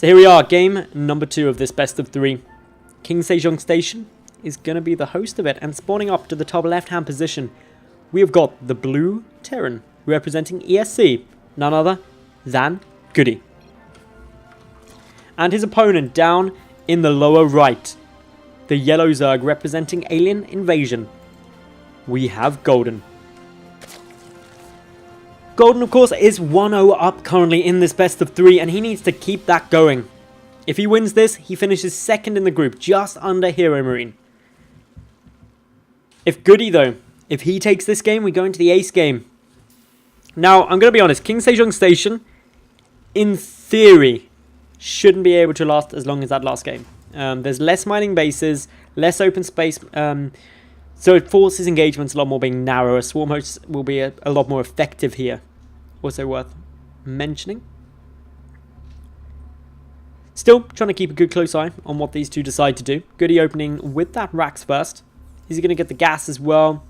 So here we are, game number 2 of this best of 3. King Sejong Station is going to be the host of it, and spawning up to the top left-hand position, we have got the blue Terran representing ESC, none other than GoOdy. And his opponent down in the lower right, the yellow Zerg representing Alien Invasion, we have Golden. Golden, of course, is 1-0 up currently in this best of 3, and he needs to keep that going. If he wins this, he finishes second in the group, just under Hero Marine. If GoOdy, though, if he takes this game, we go into the ace game. Now, I'm going to be honest, King Sejong Station, in theory, shouldn't be able to last as long as that last game. There's less mining bases, less open space, so it forces engagements a lot more being narrower. Swarm hosts will be a lot more effective here. Also worth mentioning. Still trying to keep a good close eye on what these two decide to do. GoOdy opening with that Rax first. Is he going to get the gas as well?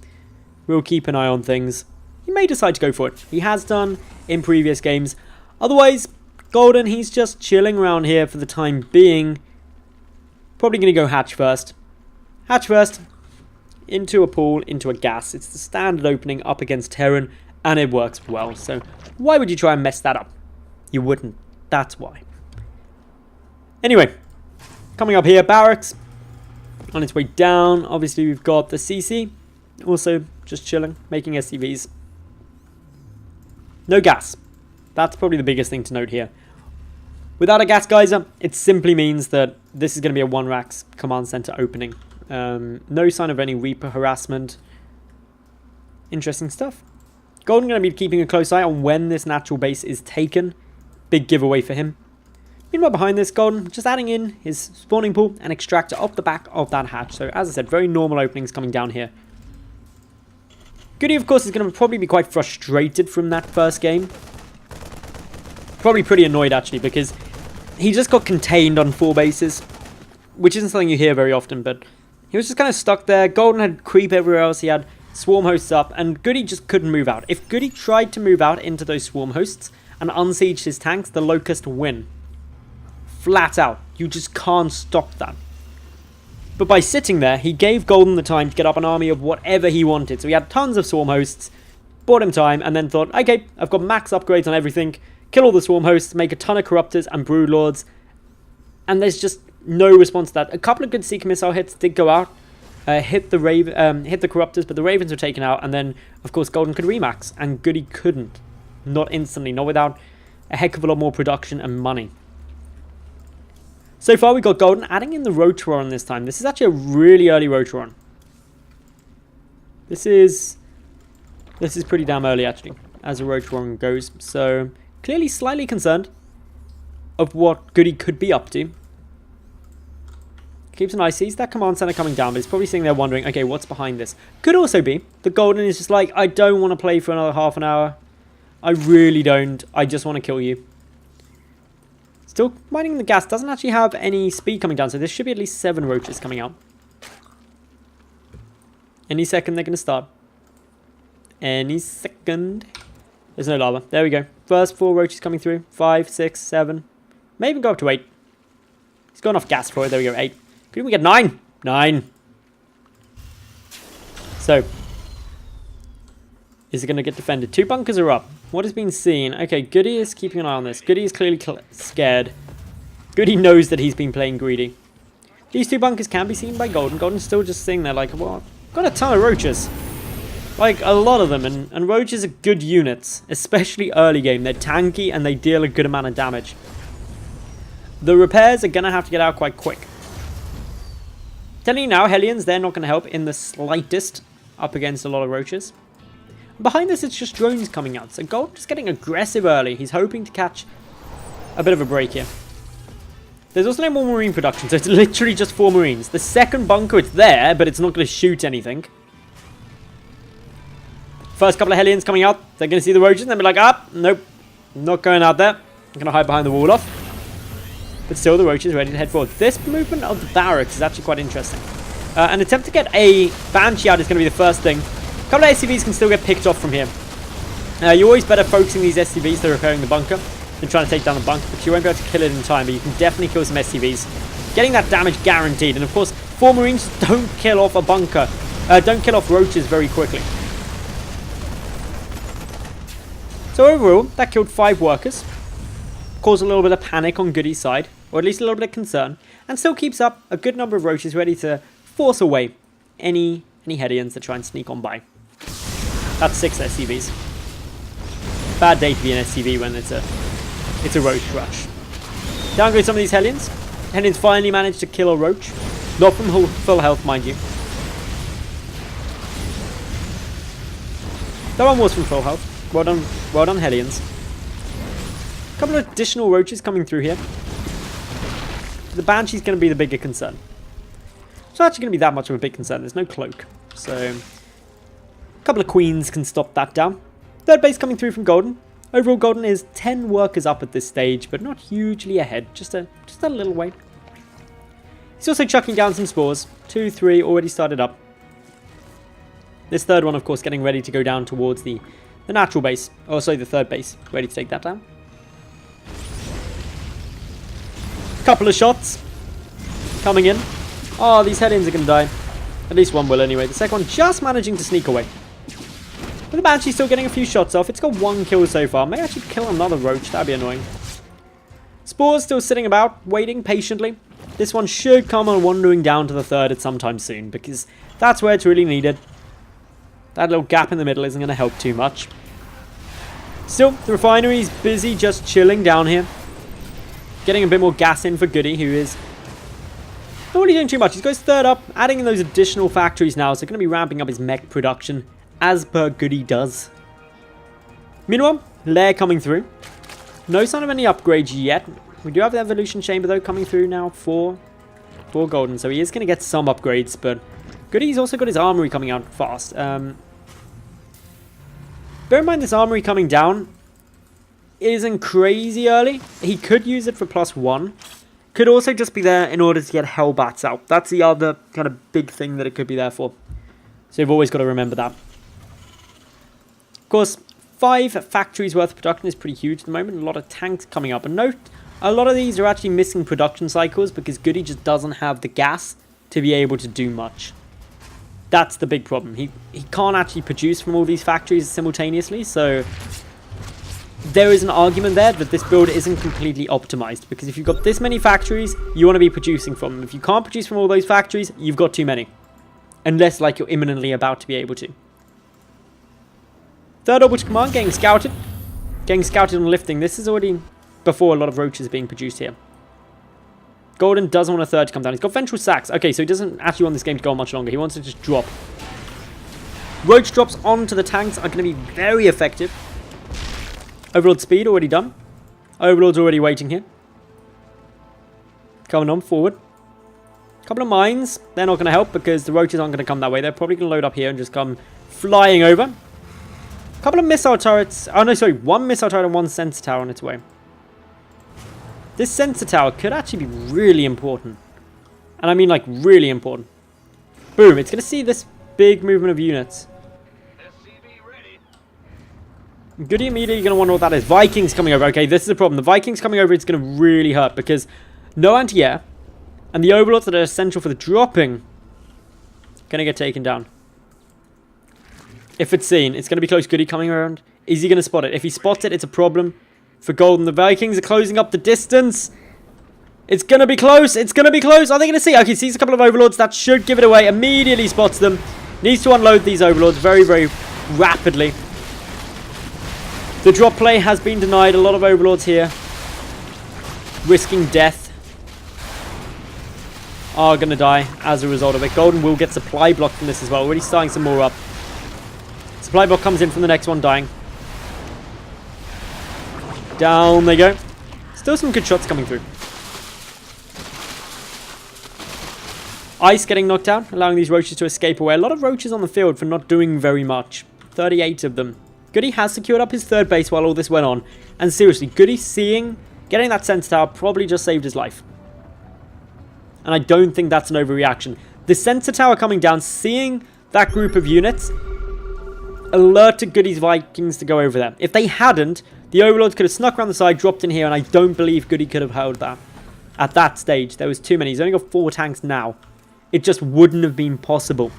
We'll keep an eye on things. He may decide to go for it. He has done in previous games. Otherwise, Golden, he's just chilling around here for the time being. Probably going to go hatch first. Hatch first. Into a pool, into a gas. It's the standard opening up against Terran, and it works well. So why would you try and mess that up? You wouldn't. That's why. Anyway, coming up here, Barracks. On its way down, obviously we've got the CC. Also just chilling, making SCVs. No gas. That's probably the biggest thing to note here. Without a gas geyser, it simply means that this is going to be a 1-Rax command center opening. No sign of any Reaper harassment. Interesting stuff. Golden going to be keeping a close eye on when this natural base is taken. Big giveaway for him. Meanwhile, behind this, Golden just adding in his spawning pool and extractor off the back of that hatch. So, as I said, very normal openings coming down here. GoOdy, of course, is going to probably be quite frustrated from that first game. Probably pretty annoyed, actually, because he just got contained on 4 bases, which isn't something you hear very often, but he was just kind of stuck there. Golden had creep everywhere else. He had swarm hosts up, and GoOdy just couldn't move out. If GoOdy tried to move out into those swarm hosts and unsiege his tanks, the Locust win. Flat out. You just can't stop that. But by sitting there, he gave Golden the time to get up an army of whatever he wanted. So he had tons of swarm hosts, bought him time, and then thought, okay, I've got max upgrades on everything. Kill all the swarm hosts, make a ton of corruptors and broodlords. And there's just no response to that. A couple of good Seeker missile hits did go out. Hit the corruptors, but the Ravens were taken out. And then, of course, Golden could remax. And GoOdy couldn't. Not instantly. Not without a heck of a lot more production and money. So far, we got Golden adding in the Rotoron this time. This is actually a really early Rotoron. This is pretty damn early, actually, as a Rotoron goes. So, clearly slightly concerned of what GoOdy could be up to. Keeps an eye, sees that command center coming down, but he's probably sitting there wondering, okay, what's behind this? Could also be the Golden is just like, I don't want to play for another half an hour. I really don't. I just want to kill you. Still mining the gas. Doesn't actually have any speed coming down, so there should be at least 7 roaches coming out. Any second they're going to start. Any second. There's no lava. There we go. First 4 roaches coming through. 5, 6, 7. May even go up to 8. He's gone off gas for it. There we go. 8. Could we get 9? 9. So. Is it going to get defended? 2 bunkers are up. What has been seen? Okay, GoOdy is keeping an eye on this. GoOdy is clearly scared. GoOdy knows that he's been playing greedy. These 2 bunkers can be seen by Golden. Golden's still just sitting there like, well, I've got a ton of roaches. Like, a lot of them. And roaches are good units, especially early game. They're tanky and they deal a good amount of damage. The repairs are going to have to get out quite quick. Telling you now, Hellions, they're not going to help in the slightest up against a lot of roaches. Behind this, it's just drones coming out. So Gold just getting aggressive early. He's hoping to catch a bit of a break here. There's also no more marine production, so it's literally just 4 marines. The second bunker, it's there, but it's not going to shoot anything. First couple of Hellions coming out. They're going to see the roaches and they'll be like, ah, nope, not going out there. I'm going to hide behind the wall off. But still, the roaches ready to head forward. This movement of the barracks is actually quite interesting. An attempt to get a Banshee out is going to be the first thing. A couple of SCVs can still get picked off from here. You're always better focusing these SCVs than repairing the bunker. than trying to take down the bunker, because you won't be able to kill it in time, but you can definitely kill some SCVs. Getting that damage guaranteed, and of course, 4 Marines don't kill off a bunker, don't kill off roaches very quickly. So overall, that killed 5 workers, caused a little bit of panic on GoOdy's side, or at least a little bit of concern, and still keeps up a good number of roaches ready to force away any Hellions that try and sneak on by. That's 6 SCVs. Bad day to be an SCV when it's a roach rush. Downgrade some of these Hellions. Hellions finally managed to kill a roach. Not from full health, mind you. That one was from full health. Well done Hellions. A couple of additional roaches coming through here. The Banshee's going to be the bigger concern. It's not actually going to be that much of a big concern. There's no cloak. So, a couple of Queens can stop that down. Third base coming through from Golden. Overall, Golden is 10 workers up at this stage, but not hugely ahead. Just a little way. He's also chucking down some spores. 2, 3 already started up. This third one, of course, getting ready to go down towards the natural base. Oh, sorry, the third base. Ready to take that down. Couple of shots coming in. Oh, these Hellions are going to die. At least one will anyway. The second one just managing to sneak away. But the Banshee's still getting a few shots off. It's got 1 kill so far. May actually kill another roach. That'd be annoying. Spores still sitting about, waiting patiently. This one should come on wandering down to the third at some time soon, because that's where it's really needed. That little gap in the middle isn't going to help too much. Still, the refinery's busy just chilling down here. Getting a bit more gas in for GoOdy, who is not really doing too much. He goes third up, adding in those additional factories now, so going to be ramping up his mech production, as per GoOdy does. Meanwhile, Lair coming through. No sign of any upgrades yet. We do have the Evolution Chamber, though, coming through now for Golden, so he is going to get some upgrades, but GoOdy's also got his armory coming out fast. Bear in mind, this armory coming down isn't crazy early. He could use it for +1. Could also just be there in order to get Hellbats out. That's the other kind of big thing that it could be there for. So you've always got to remember that. Of course, 5 factories worth of production is pretty huge at the moment. A lot of tanks coming up. And note, a lot of these are actually missing production cycles because GoOdy just doesn't have the gas to be able to do much. That's the big problem. He can't actually produce from all these factories simultaneously, so there is an argument there that this build isn't completely optimized, because if you've got this many factories, you want to be producing from them. If you can't produce from all those factories, you've got too many. Unless, like, you're imminently about to be able to. Third orbital command getting scouted. Getting scouted on lifting. This is already before a lot of roaches being produced here. Golden doesn't want a third to come down. He's got ventral sacks. Okay, so he doesn't actually want this game to go on much longer. He wants to just drop. Roach drops onto the tanks are going to be very effective. Overlord speed already done. Overlord's already waiting here. Coming on forward. Couple of mines. They're not going to help because the roaches aren't going to come that way. They're probably going to load up here and just come flying over. Couple of missile turrets. Oh no, sorry. 1 missile turret and 1 sensor tower on its way. This sensor tower could actually be really important. And I mean like really important. Boom. It's going to see this big movement of units. GoOdy immediately going to wonder what that is. Vikings coming over. Okay, this is the problem. The Vikings coming over is going to really hurt because no anti-air and the overlords that are essential for the dropping going to get taken down. If it's seen, it's going to be close. GoOdy coming around. Is he going to spot it? If he spots it, it's a problem for Golden. The Vikings are closing up the distance. It's going to be close. It's going to be close. Are they going to see? Okay, sees a couple of overlords. That should give it away. Immediately spots them. Needs to unload these overlords very, very rapidly. The drop play has been denied. A lot of overlords here risking death are going to die as a result of it. Golden will get supply block from this as well. Already starting some more up. Supply block comes in from the next one dying. Down they go. Still some good shots coming through. Ice getting knocked out, allowing these roaches to escape away. A lot of roaches on the field for not doing very much. 38 of them. GoOdy has secured up his third base while all this went on. And seriously, GoOdy getting that sensor tower probably just saved his life. And I don't think that's an overreaction. The sensor tower coming down, seeing that group of units, alerted GoOdy's Vikings to go over there. If they hadn't, The Overlords could have snuck around the side, dropped in here, and I don't believe GoOdy could have held that. At that stage, there was too many. He's only got 4 tanks now. It just wouldn't have been possible.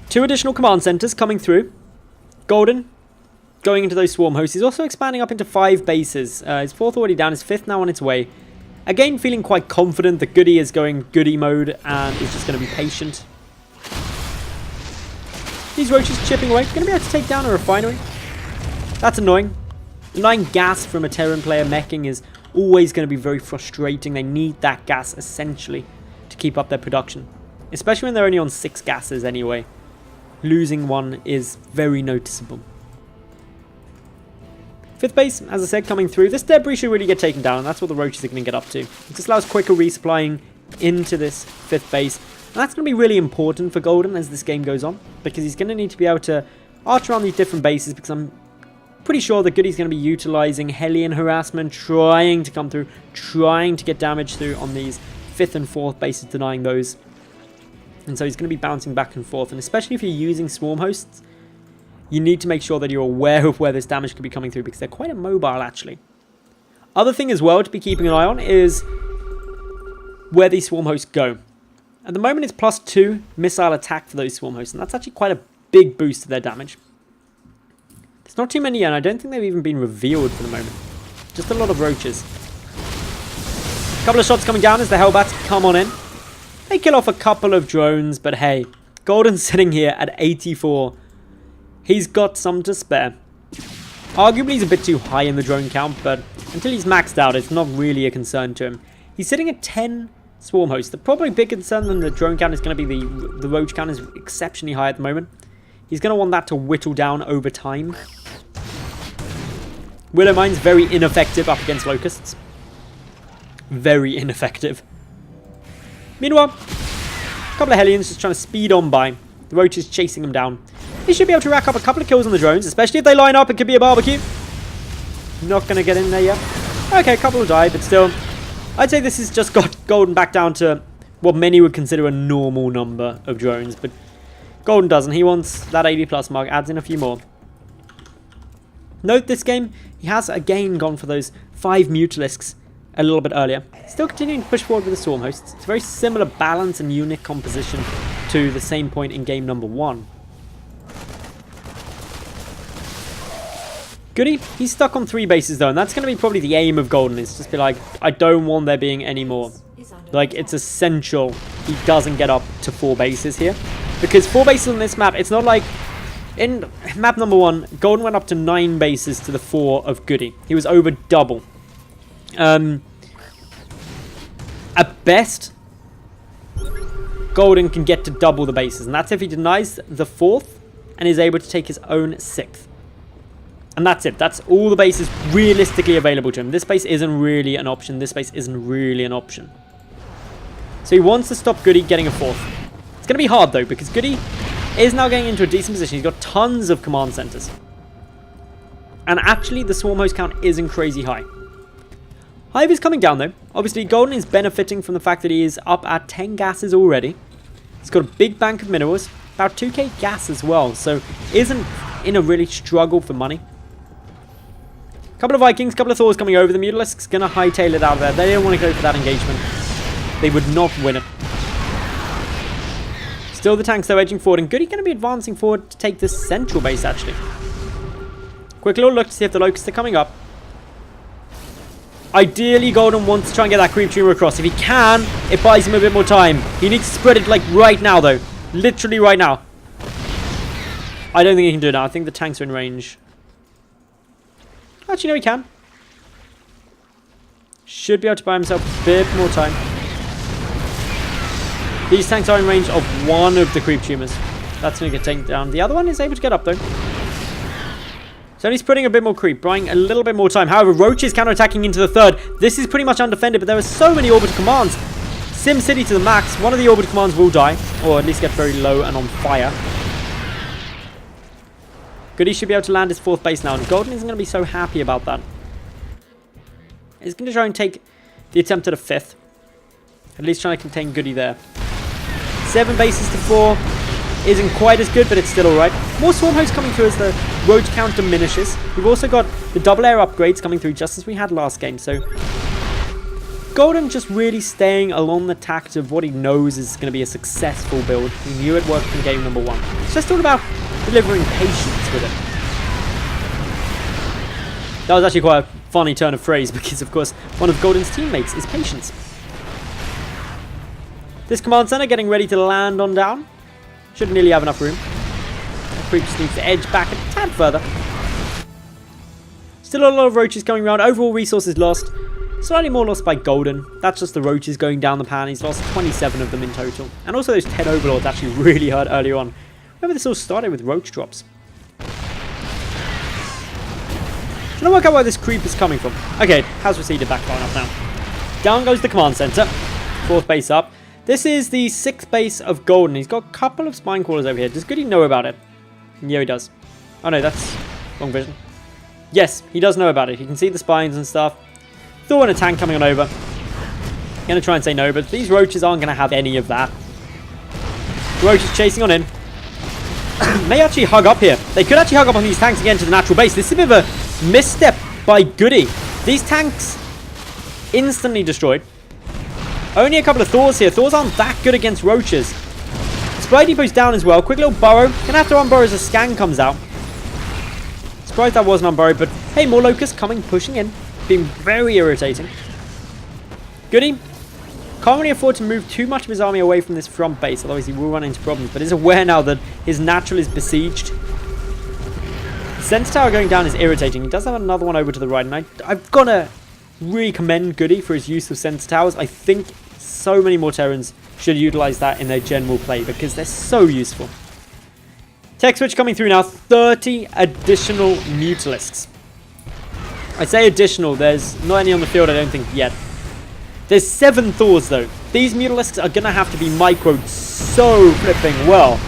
2 additional command centers coming through. GoOdy going into those swarm hosts. He's also expanding up into 5 bases. His 4th already down, his 5th now on its way. Again, feeling quite confident that GoOdy is going GoOdy mode and is just going to be patient. These roaches chipping away. Going to be able to take down a refinery. That's annoying. Denying gas from a Terran player meching is always going to be very frustrating. They need that gas essentially to keep up their production. Especially when they're only on 6 gases anyway. Losing one is very noticeable. 5th base, as I said, coming through. This debris should really get taken down, and that's what the roaches are going to get up to. It just allows quicker resupplying into this 5th base. And that's going to be really important for GoOdy as this game goes on, because he's going to need to be able to arch around these different bases, because I'm pretty sure that GoOdy's going to be utilizing Hellion harassment, trying to come through, trying to get damage through on these 5th and 4th bases, denying those. And so he's going to be bouncing back and forth, and especially if you're using swarm hosts, you need to make sure that you're aware of where this damage could be coming through, because they're quite immobile actually. Other thing as well to be keeping an eye on is where these swarm hosts go. At the moment it's +2 missile attack for those swarm hosts, and that's actually quite a big boost to their damage. There's not too many yet, and I don't think they've even been revealed for the moment. Just a lot of roaches. A couple of shots coming down as the Hellbats come on in. They kill off a couple of drones, but hey, GoOdy's sitting here at 84. He's got some to spare. Arguably he's a bit too high in the drone count, but until he's maxed out, it's not really a concern to him. He's sitting at 10 swarm hosts. The probably big concern than the drone count is going to be the roach count is exceptionally high at the moment. He's going to want that to whittle down over time. Willow Mine's very ineffective up against locusts. Very ineffective. Meanwhile, a couple of Hellions just trying to speed on by. The roaches chasing them down. He should be able to rack up a couple of kills on the drones, especially if they line up. It could be a barbecue. Not going to get in there yet. Okay, a couple will die, but still. I'd say this has just got GoOdy back down to what many would consider a normal number of drones, but GoOdy doesn't. He wants that 80+ mark, adds in a few more. Note this game, he has again gone for those 5 Mutalisks a little bit earlier. Still continuing to push forward with the Swarm Hosts. It's a very similar balance and unit composition to the same point in game number 1. GoOdy, he's stuck on 3 bases though, and that's going to be probably the aim of GoOdy, is just be like, I don't want there being any more. Like, it's essential he doesn't get up to 4 bases here. Because 4 bases on this map, it's not like... In map number 1, GoOdy went up to 9 bases to the 4 of GoOdy. He was over double. At best, GoOdy can get to double the bases, and that's if he denies the 4th and is able to take his own 6th. And that's it. That's all the bases realistically available to him. This base isn't really an option. This base isn't really an option. So he wants to stop GoOdy getting a 4th. It's going to be hard though, because GoOdy is now getting into a decent position. He's got tons of command centers. And actually, the swarm host count isn't crazy high. Hive is coming down though. Obviously, GoOdy is benefiting from the fact that he is up at 10 gases already. He's got a big bank of minerals, about 2k gas as well, so isn't in a really struggle for money. Couple of Vikings, couple of Thors coming over. The Mutalisk's going to hightail it out of there. They don't want to go for that engagement. They would not win it. Still the tanks though edging forward, and GoOdy going to be advancing forward to take this central base actually. Quick little look to see if the locusts are coming up. Ideally, GoOdy wants to try and get that creep tumor across. If he can, it buys him a bit more time. He needs to spread it like right now though. Literally right now. I don't think he can do it now. I think the tanks are in range. Actually, no, he can. Should be able to buy himself a bit more time. These tanks are in range of one of the creep tumors. That's going to get taken down. The other one is able to get up, though. So he's putting a bit more creep, buying a little bit more time. However, Roach is counterattacking into the 3rd. This is pretty much undefended, but there are so many orbital commands. SimCity to the max. One of the orbital commands will die, or at least get very low and on fire. GoOdy should be able to land his 4th base now, and GoOdy isn't going to be so happy about that. He's going to try and take the attempt at a 5th. At least trying to contain GoOdy there. 7 bases to 4 isn't quite as good, but it's still alright. More swarm hosts coming through as the roach count diminishes. We've also got the double air upgrades coming through just as we had last game. So Golden just really staying along the tact of what he knows is going to be a successful build. He knew it worked in game number 1. It's just all about delivering patience with it. That was actually quite a funny turn of phrase because, of course, one of Golden's teammates is Patience. This command center getting ready to land on down. Should nearly have enough room. The creep just needs to edge back a tad further. Still a lot of roaches coming around. Overall resources lost. Slightly more lost by Golden. That's just the roaches going down the pan. He's lost 27 of them in total. And also those 10 overlords actually really hurt earlier on. Remember, this all started with roach drops. Trying to work out where this creep is coming from. Okay, has receded back far enough now. Down goes the command center. 4th base up. This is the 6th base of Golden. He's got a couple of spine crawlers over here. Does Goody know about it? Yeah, he does. Oh no, that's wrong vision. Yes, he does know about it. He can see the spines and stuff. Thor and a tank coming on over. Gonna try and say no, but these roaches aren't gonna have any of that. Roaches chasing on in. May actually hug up here. They could actually hug up on these tanks again to the natural base. This is a bit of a misstep by Goody. These tanks instantly destroyed. Only a couple of Thors here. Thors aren't that good against roaches. Supply depot's down as well. Quick little burrow. Gonna have to unburrow as a scan comes out. Surprised that wasn't unburrowed, but hey, more locusts coming, pushing in. Being very irritating. Goody can't really afford to move too much of his army away from this front base, otherwise he will run into problems, but is aware now that his natural is besieged. The center tower going down is irritating. He does have another one over to the right, and I've got to really commend Goody for his use of center towers. I think so many more Terrans should utilize that in their general play because they're so useful. Tech switch coming through now. 30 additional Mutalisks. I say additional, there's not any on the field I don't think yet. There's 7 Thors though. These Mutalisks are going to have to be microed so flipping well.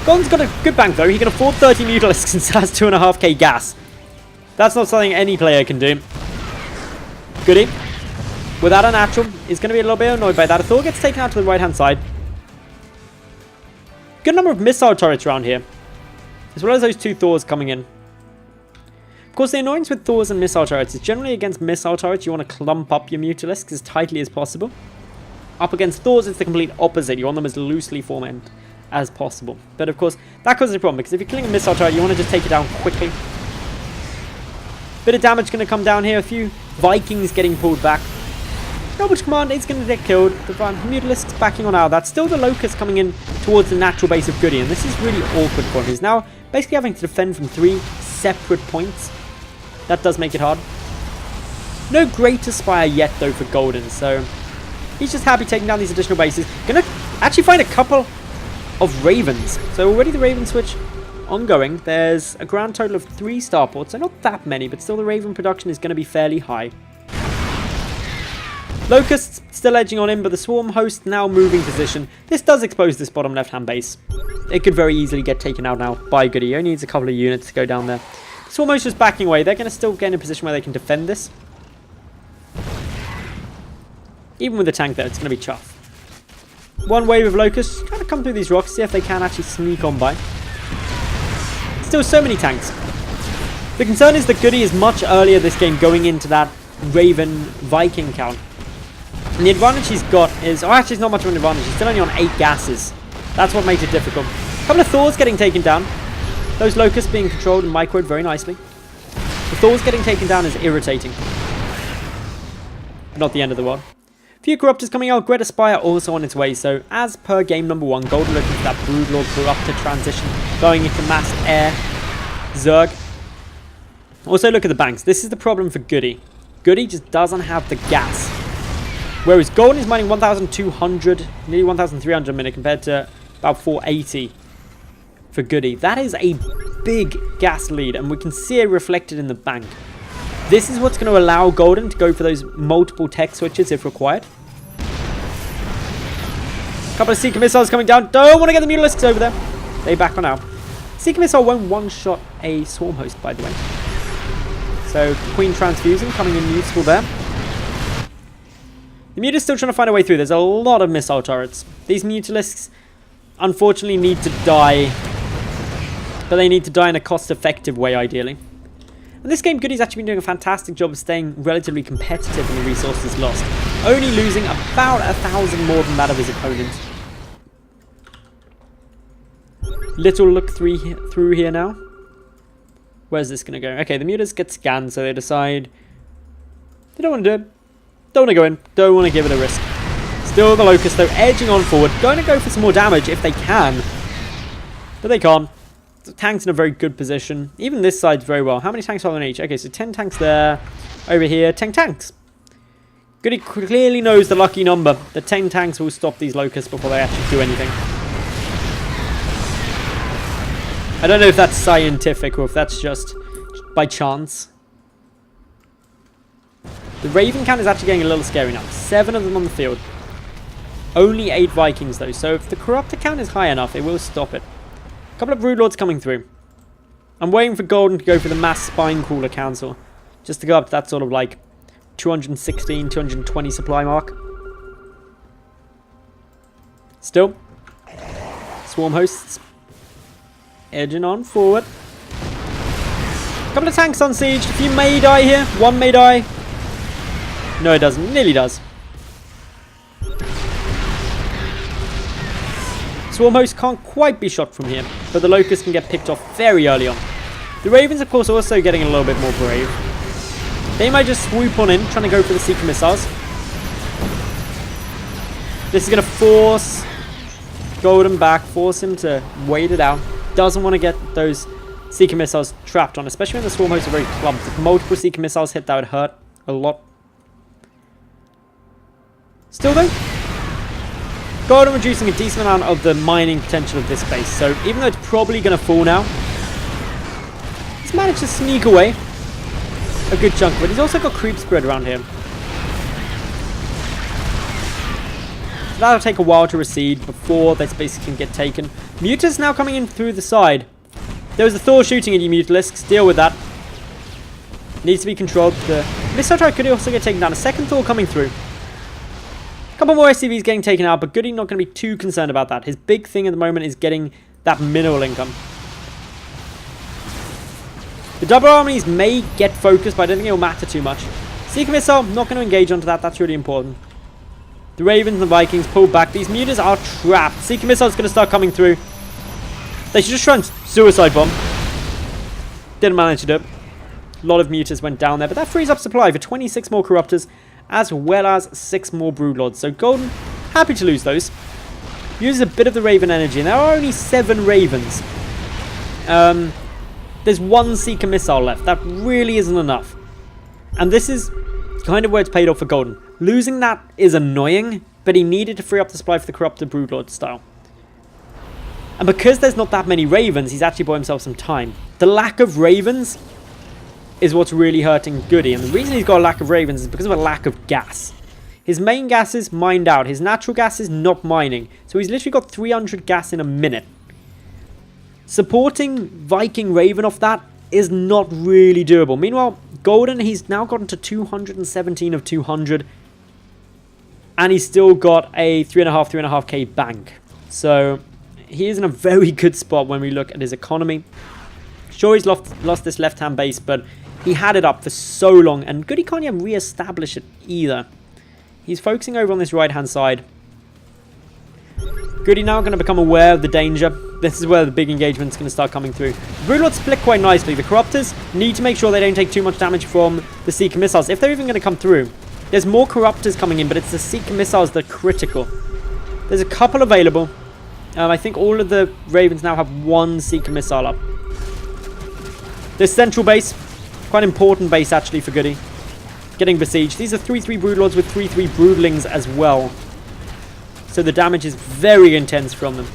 Golden's got a good bank though. He can afford 30 Mutalisks and still has 2.5k gas. That's not something any player can do. Goody, without a natural, is going to be a little bit annoyed by that. A Thor gets taken out to the right hand side. Good number of missile turrets around here, as well as those 2 Thors coming in. Of course, the annoyance with Thors and missile turrets is generally against missile turrets, you want to clump up your Mutalisks as tightly as possible. Up against Thors, it's the complete opposite. You want them as loosely formed as possible. But of course, that causes a problem, because if you're killing a missile turret, you want to just take it down quickly. Bit of damage going to come down here. A few Vikings getting pulled back. Noble Command is going to get killed. The Mutalisks backing on out. That's still the Locust coming in towards the natural base of Goody, and this is really awkward for him. He's now basically having to defend from 3 separate points. That does make it hard. No great Aspire yet, though, for Golden, so he's just happy taking down these additional bases. Gonna actually find a couple of Ravens. So already the Raven switch ongoing. There's a grand total of 3 starports, so not that many, but still the Raven production is going to be fairly high. Locusts still edging on in, but the Swarm host now moving position. This does expose this bottom left-hand base. It could very easily get taken out now by Goody. He only needs a couple of units to go down there. Swarm host just backing away. They're going to still get in a position where they can defend this. Even with the tank there, it's going to be tough. One wave of Locusts trying to come through these rocks, see if they can actually sneak on by. Still so many tanks. The concern is that Goody is much earlier this game going into that Raven Viking count. And the advantage he's got is... Oh, actually, it's not much of an advantage. He's still only on 8 gases. That's what makes it difficult. A couple of Thors getting taken down. Those Locusts being controlled and microed very nicely. The Thors getting taken down is irritating. But not the end of the world. Few Corruptors coming out. Great Aspire also on its way. So, as per game number 1, Golden looking for that Broodlord Corruptor transition. Going into Massed Air. Zerg. Also, look at the banks. This is the problem for Goody. Goody just doesn't have the gas. Whereas Golden is mining 1,200, nearly 1,300 a minute compared to about 480 for Goody. That is a big gas lead, and we can see it reflected in the bank. This is what's going to allow Golden to go for those multiple tech switches if required. Couple of Seeker Missiles coming down. Don't want to get the Mutalisks over there. They back on out. Seeker Missile won't one-shot a Swarm host, by the way. So, Queen Transfusing coming in useful there. The Mute is still trying to find a way through. There's a lot of missile turrets. These Mutalisks, unfortunately, need to die But they need to die in a cost-effective way, ideally. In this game, GoOdy's actually been doing a fantastic job of staying relatively competitive in the resources lost. Only losing about 1,000 more than that of his opponent. Little look through here now. Where's this going to go? Okay, the mutas get scanned, so they decide they don't want to do it. Don't want to go in. Don't want to give it a risk. Still the Locust, though, edging on forward. Going to go for some more damage if they can. But they can't. The tank's in a very good position. Even this side's very well. How many tanks are on each? Okay, so 10 tanks there. Over here, 10 tanks. GoOdy clearly knows the lucky number. The 10 tanks will stop these Locusts before they actually do anything. I don't know if that's scientific or if that's just by chance. The Raven count is actually getting a little scary now. 7 of them on the field. Only 8 Vikings though, so if the Corruptor count is high enough, it will stop it. A couple of Brood Lords coming through. I'm waiting for Golden to go for the Mass Spine Crawler Council. Just to go up to that sort of like 216, 220 supply mark. Still. Swarm Hosts. Edging on forward. A couple of tanks on siege. A few may die here. One may die. No, it doesn't. Nearly does. Swarm Host can't quite be shot from here, but the Locust can get picked off very early on. The Ravens, of course, also getting a little bit more brave. They might just swoop on in, trying to go for the Seeker Missiles. This is going to force Golden back, force him to wait it out. Doesn't want to get those Seeker Missiles trapped on, especially when the Swarm Hosts are very clumped. If multiple Seeker Missiles hit, that would hurt a lot. Still though, Golden reducing a decent amount of the mining potential of this base. So even though it's probably going to fall now, he's managed to sneak away a good chunk of it. He's also got creep spread around here. So that'll take a while to recede before this base can get taken. Mutas now coming in through the side. There was a Thor shooting at you, Mutalisks. Deal with that. Needs to be controlled. The missile turret could also get taken down. A second Thor coming through. A couple more SCVs getting taken out, but GoOdy not going to be too concerned about that. His big thing at the moment is getting that mineral income. The double armies may get focused, but I don't think it will matter too much. Seeker Missile, not going to engage onto that. That's really important. The Ravens and the Vikings pull back. These mutas are trapped. Seeker Missile is going to start coming through. They should just try and suicide bomb. Didn't manage to do it. A lot of mutas went down there, but that frees up supply for 26 more Corruptors, as well as 6 more Broodlords. So Golden, happy to lose those. Uses a bit of the Raven energy, and there are only 7 Ravens. There's 1 Seeker Missile left. That really isn't enough. And this is kind of where it's paid off for Golden. Losing that is annoying, but he needed to free up the supply for the Corrupted Broodlord style. And because there's not that many Ravens, he's actually bought himself some time. The lack of Ravens is what's really hurting GoOdy, and the reason he's got a lack of Ravens is because of a lack of gas. His main gas is mined out. His natural gas is not mining. So he's literally got 300 gas in a minute. Supporting Viking Raven off that is not really doable. Meanwhile, Golden, he's now gotten to 217 of 200. And he's still got a 3.5k bank. So he is in a very good spot when we look at his economy. Sure, he's lost this left-hand base, but he had it up for so long. And GoOdy can't even re-establish it either. He's focusing over on this right-hand side. GoOdy now going to become aware of the danger. This is where the big engagement's going to start coming through. The Broodlords split quite nicely. The Corruptors need to make sure they don't take too much damage from the Seeker Missiles, if they're even going to come through. There's more Corruptors coming in, but it's the Seeker Missiles that are critical. There's a couple available. I think all of the Ravens now have 1 Seeker Missile up. This central base, quite an important base actually for GoOdy. Getting besieged. These are 3/3 Broodlords with 3/3 Broodlings as well. So the damage is very intense from them.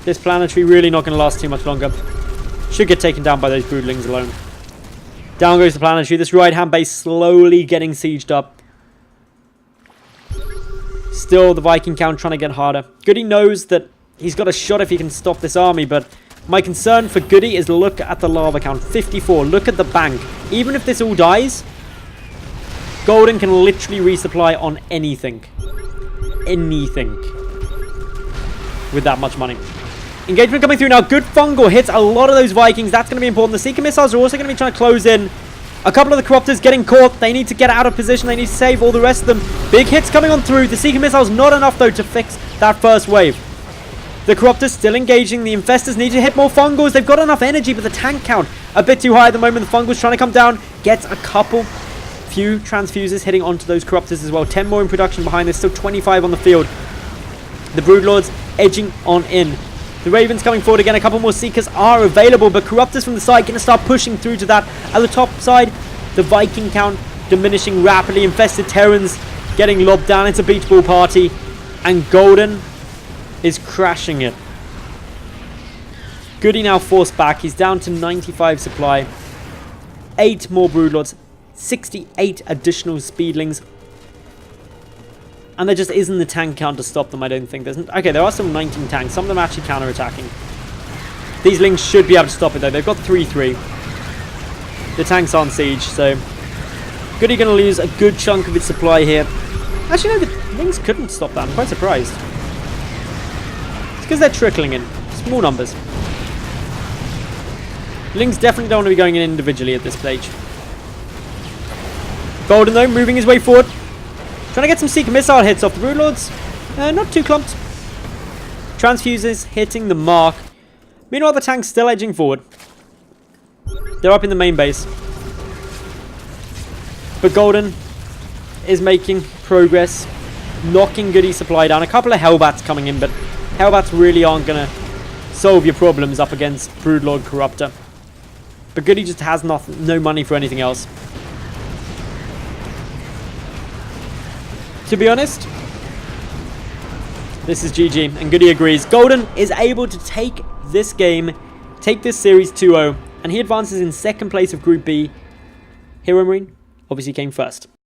This planetary really not going to last too much longer. Should get taken down by those Broodlings alone. Down goes the planetary. This right-hand base slowly getting sieged up. Still the Viking count trying to get harder. GoOdy knows that he's got a shot if he can stop this army, but my concern for GoOdy is look at the lava count. 54. Look at the bank. Even if this all dies, Golden can literally resupply on anything. Anything. With that much money. Engagement coming through now. Good fungal hits a lot of those Vikings. That's going to be important. The Seeker missiles are also going to be trying to close in. A couple of the Corruptors getting caught. They need to get out of position. They need to save all the rest of them. Big hits coming on through. The Seeker missiles not enough, though, to fix that first wave. The Corruptors still engaging. The Infestors need to hit more Fungals. They've got enough energy, but the tank count a bit too high at the moment. The Fungals trying to come down. Gets a few transfuses hitting onto those Corruptors as well. 10 more in production behind. There's still 25 on the field. The Broodlords edging on in. The Ravens coming forward again. A couple more Seekers are available, but Corruptors from the side going to start pushing through to that. At the top side, the Viking count diminishing rapidly. Infested Terrans getting lobbed down. It's a beach ball party. And Golden is crashing it. GoOdy now forced back. He's down to 95 supply. 8 more Broodlords. 68 additional Speedlings. And there just isn't the tank count to stop them, I don't think. Okay, there are still 19 tanks. Some of them actually counter-attacking. These Lings should be able to stop it, though. They've got 3-3. The tanks aren't siege, so GoOdy going to lose a good chunk of its supply here. Actually, no, the Lings couldn't stop that. I'm quite surprised. It's because they're trickling in. Small numbers. Lings definitely don't want to be going in individually at this stage. Golden, though, moving his way forward. Trying to get some Seeker missile hits off the Broodlords. Not too clumped. Transfuses hitting the mark. Meanwhile, the tank's still edging forward. They're up in the main base. But Golden is making progress. Knocking GoOdy's supply down. A couple of Hellbats coming in, but Hellbats really aren't going to solve your problems up against Broodlord Corruptor. But GoOdy just has no money for anything else. To be honest, this is GG, and GoOdy agrees. Golden is able to take this game, take this series 2-0, and he advances in second place of Group B. Hero Marine obviously came first.